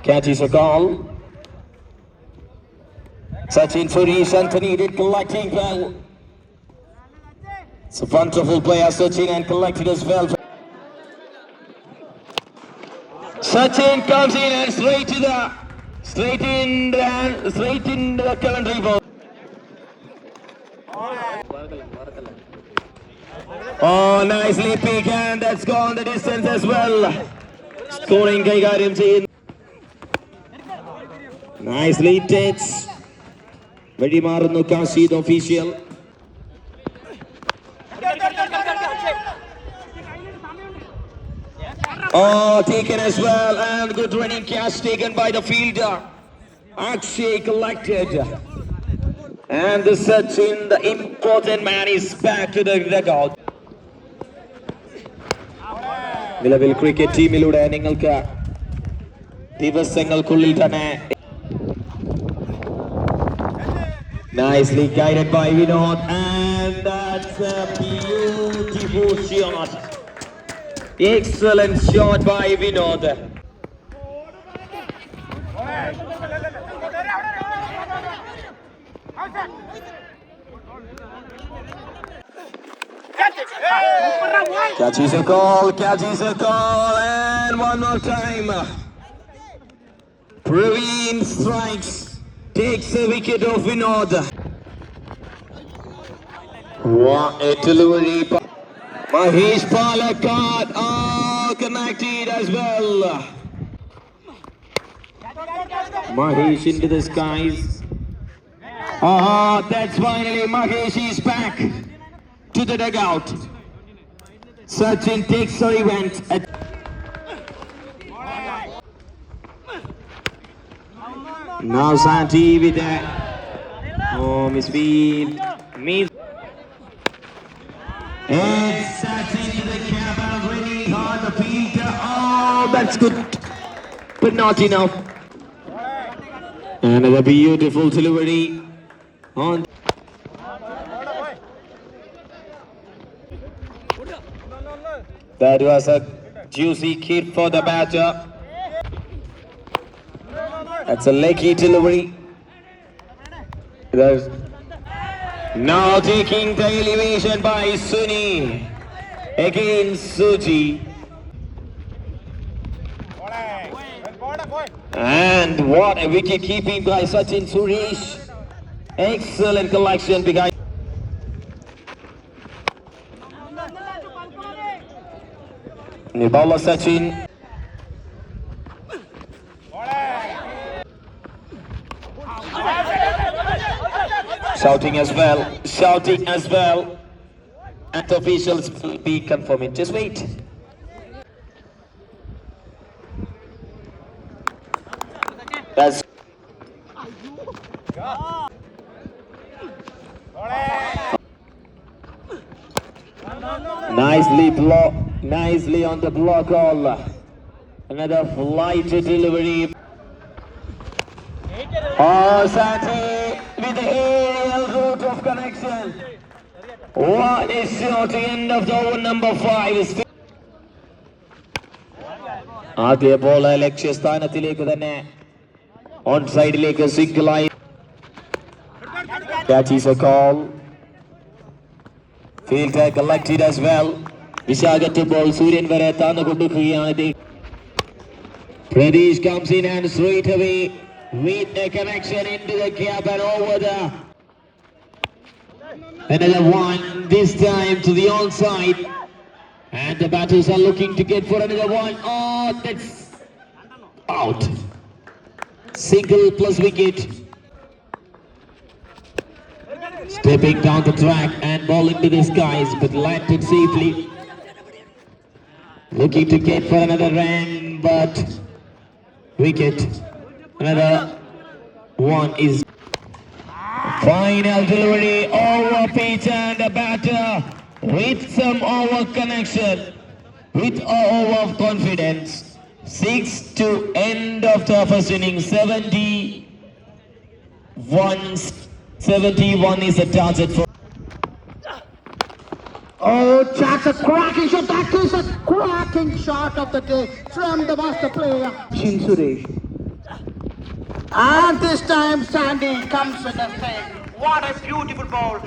Catches a call. Sachin Suresh Anthony did collecting well. It's a wonderful player, Sachin, and collected as well. Sachin comes in and straight in the commentary box. Oh, nicely picked, and that's gone the distance as well. Scoring Kaigarim Chin. Nicely takes. Very Marunu Kashi, the official. Oh, taken as well, and good running catch taken by the fielder. Akshay collected. And the Sachin, the important man, is back to the dugout. നിലവിൽ cricket ടീമിലൂടെ നിങ്ങൾക്ക് ദിവസങ്ങൾക്കുള്ളിൽ തന്നെ nicely guided by Vinod, and that's a beautiful shot. Excellent shot by Vinod. Catches a call, and one more time. Praveen strikes, takes a wicket of Vinod. What a delivery. Mahesh Palakkad, connected as well. Mahesh into the skies. That's finally Mahesh is back to the dugout. Sachin takes a event. Now Santi with that. Oh, misfield. And Sachin in the cap and really hard the fielder. Oh, that's good, but not enough. Another beautiful delivery on. That was a juicy hit for the batter. That's a leggy delivery. There's now taking the elevation by Suni against Suji. And what a wicket keeping by Sachin Suresh. Excellent collection behind. Bowler Sachin. Shouting as well. And the officials will be confirming. Just wait. That's nicely on the block all. Another flight delivery. Oh, Santi with the aerial route of connection. What a shot, end of the over number 5. ആദ്യ ball ലക്ഷ്യസ്ഥാനത്തിലേക്ക് തന്നെ on സൈഡിലേക്ക് single ആയി. Catches a call. Fielder collected as well. വിശാഖത്ത് ball സൂര്യൻ വരെ താന്നു കൊടുക്കുകയാണ്. Pradesh comes in and straight away with the connection into the gap and over there. Another one, this time to the onside. And the batters are looking to get for another one. Oh, that's out. Single plus wicket. Stepping down the track and ball into the skies, but landed safely. Looking to get for another run, but wicket. Another one is final delivery over pitch, and the batter with some over connection, with over confidence. 6 to end of the first inning. 71 is the target for. Oh, that's a cracking shot. That is a cracking shot of the day from the master player, Shin Suresh. And this time Sandy comes with a save. What a beautiful ball.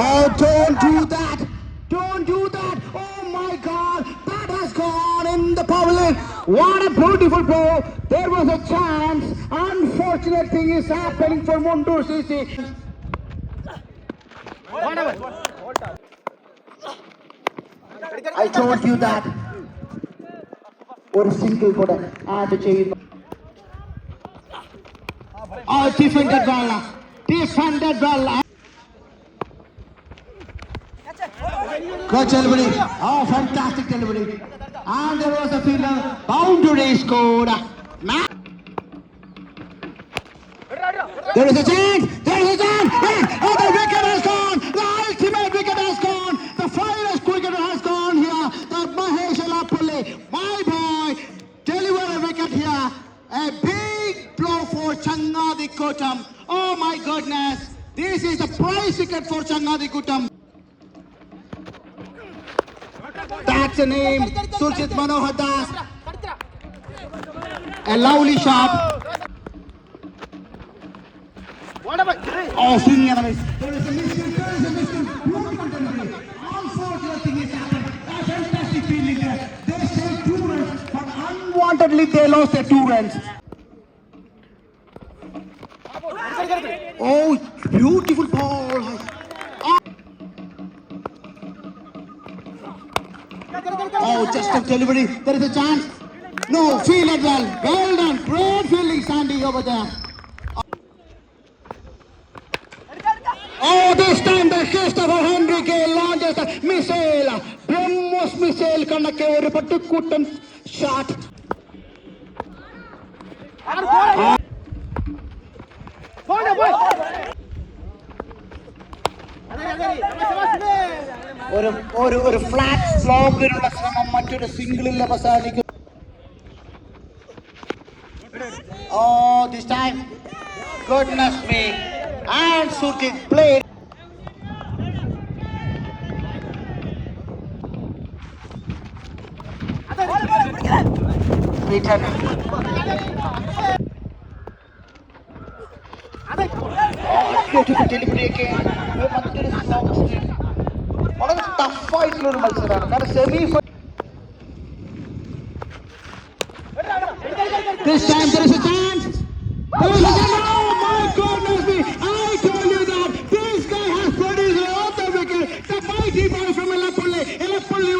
Oh, don't do that. Don't do that. Oh my God. That has gone in the pavilion. What a beautiful ball. There was a chance. Unfortunate thing is happening for Mundur CC. I told you that. Or single കൂടെ add ചെയ്യുന്നു. Oh, defended well. Defended well. Good delivery. Oh, fantastic delivery. And there was a fielder. Boundary scored. There is a chance. There is a chance. Oh, the wicket has gone. The ultimate wicket has gone. The finest cricketer has gone here. The Mahesh Elappalle. My boy. Deliver a wicket here. A big blow for Changadikottam. Oh my goodness. This is the prize wicket for Changadikottam. That's the name. Surjit Manohar Das. A lovely shot. Oh, swinging and a miss. There is a mission. There is a mission. Unfortunate thing is happened. A fantastic fielding there. They saved 2 runs, but unwantedly they lost their 2 runs. Oh, beautiful ball. Oh, just a delivery. There is a chance. No, fielded well. Well done. Great fielding, Sandy, over there. Oh, this time the Christopher Henry launches the missile. BrahMos missile കണക്കെ ഒരു പട്ടുകൂട്ടൻ shot. ഒരു flat സ്ലോഗിനുള്ള ശ്രമം മറ്റൊരു സിംഗിളിൽ അവസാനിക്കും. Oh, this time, goodness me, and Surjit played. Return. Beautiful delivery again. വളരെ ടഫായിട്ടുള്ള ഒരു മത്സരമാണ്. കാരണം semi this time there is a chance. There is a chance. Oh my goodness me. I told you that this guy has produced a lot of wicket. The mighty boy from Elappalle. Elappalle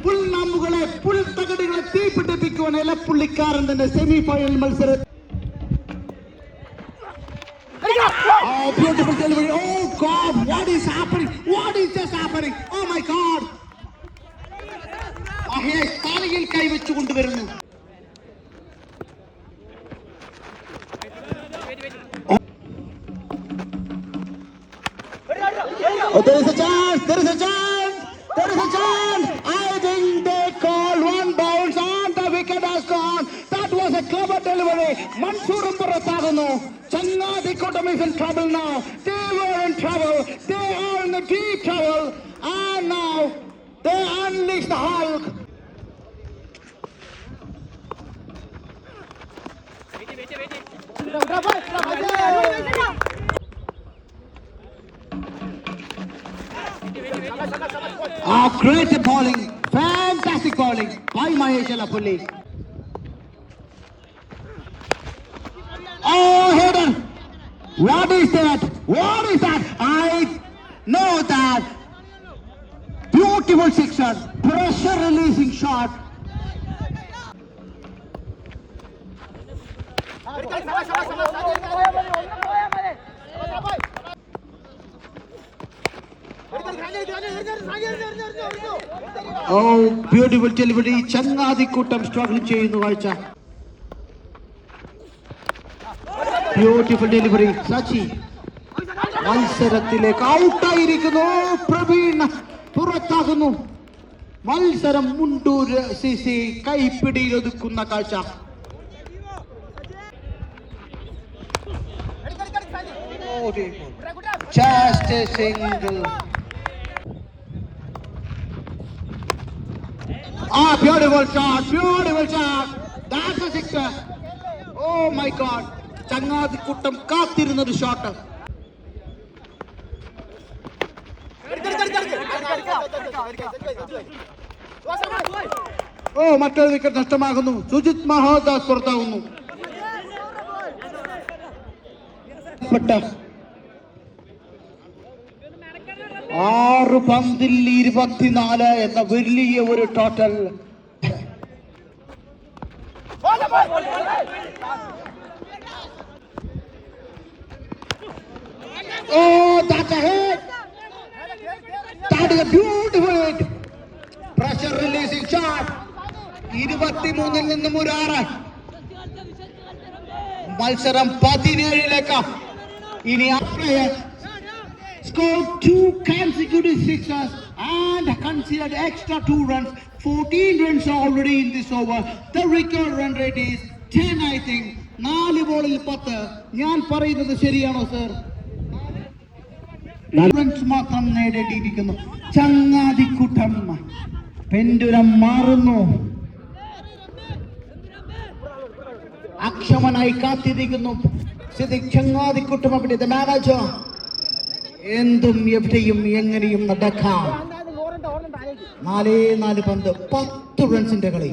പുൽനാമ്പുകളെ പുൽത്തകടികളെ തീപിടിപ്പിക്കുവാൻ എലപ്പുള്ളിക്കാരൻ തന്നെ semi final മത്സരം. Oh, beautiful delivery. Oh God, what is happening? What is just happening? Oh my God. Mahesh തലയിൽ കൈവച്ചു കൊണ്ടുവരുന്നു. Oh, there is a chance. There is a chance. There is a chance. I think they call one bounce and the wicket has gone. That was a clever delivery. Mansurum പുറത്താകുന്നു. Changadikottam is in trouble now. They were in trouble. They are in a deep trouble. And now they unleash the Hulk. Oh, great bowling. Fantastic bowling by Mahesh Elappalle. Oh, Hayden. What is that? What is that? I know that. Beautiful sixer. Pressure releasing shot. Oh, beautiful delivery. Changadikottam struggle ചെയ്യുന്നു കാഴ്ച. Beautiful delivery. Sachi മത്സരത്തിലേക്ക് ഔട്ടായിരിക്കുന്നു. പ്രവീൺ പുറത്താകുന്നു. മത്സരം Mundur CC കൈപ്പിടിയിൽ ഒതുക്കുന്ന കാഴ്ച. Just a single. Ah, beautiful shot, beautiful shot. That's a sixer. Oh my God. ചങ്ങാതി കൂട്ടം കാത്തിരുന്നൊരു shot. ഓ, മറ്റൊരു wicket നഷ്ടമാകുന്നു. Sujith മഹോദാസ് പുറത്താകുന്നു. 6 പന്തിൽ 24 എന്ന വലിയ ഒരു total. Oh, that's a hit. That is a beautiful hit. Pressure releasing shot. 23-ൽ നിന്നും ഒരു 6. മത്സരം 17ലേക്ക്. ഇനി ആ player scored 2 consecutive sixes and considered extra 2 runs. 14 runs already in this over. The record run rate is 10, I think. 4 ബോളിൽ 10. ഞാൻ പറയുന്നത് ശരിയാണോ sir? Runs മാത്രം നേടേണ്ടിയിരിക്കുന്നു. ചങ്ങാതിക്കൂട്ടം പെൻഡുലം മാറുന്നു. അക്ഷമനായി കാത്തിരിക്കുന്നു സിദ്ദിഖ്. ചങ്ങാതിക്കൂട്ടം അവിടെ ദ മാനേജർ. എന്തും എവിടെയും എങ്ങനെയും നടക്കാം. 4 പന്ത് 10 റൺസിന്റെ കളി.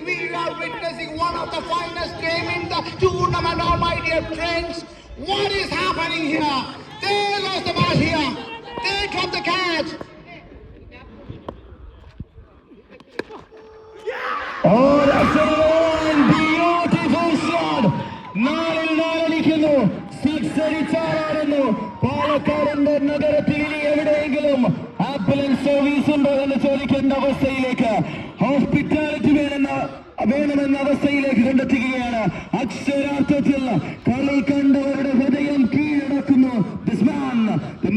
We are witnessing one of the finest game in the tournament, all my dear friends. What is happening here? They lost the match here. They dropped the catch. Oh, that's a one beautiful shot. 4-4 അടിക്കുന്നു. 6 അടിച്ചാറാടുന്നു. പാലക്കാടിന്റെ നഗരത്തിൽ ഇനി എവിടെയെങ്കിലും ambulance service ഉണ്ടോ എന്ന് ചോദിക്കേണ്ട അവസ്ഥയിലേക്ക്, hospitality വേണമെന്ന അവസ്ഥയിലേക്ക് കണ്ടെത്തുകയാണ്. അക്ഷരാർത്ഥത്തിൽ കളി കണ്ടവരുടെ ഹൃദയം കീഴടക്കുന്നു. This man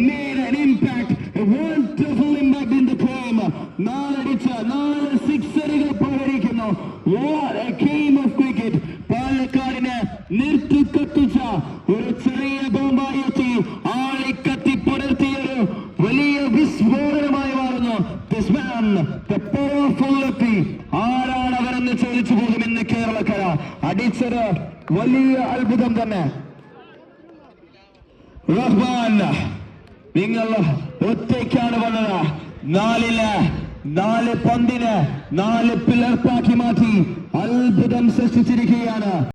made an impact, a wonderful impact in the game. 4 സിക്സറുകൾ പ്രഹരിക്കുന്നു. What a game of cricket. പാലക്കാടിനെ നിർത്തിക്കത്തിച്ച ഒരു ചെറിയ ബോംബായി എത്തി ആളിക്കത്തി പടർത്തിയൊരു വലിയ വിസ്ഫോടനമായി മാറുന്നു. This man, the powerful എത്തി. ആരാണ് അവരെന്ന് ചോദിച്ചു പോകുമെന്ന് കേരളക്കര. അടിച്ചത് വലിയ അത്ഭുതം തന്നെ. റഹ്മാൻ, നിങ്ങൾ ഒറ്റയ്ക്കാണ് വന്നത്. 4 പന്തിന് 4 പിളർപ്പാക്കി മാറ്റി അത്ഭുതം സൃഷ്ടിച്ചിരിക്കുകയാണ്.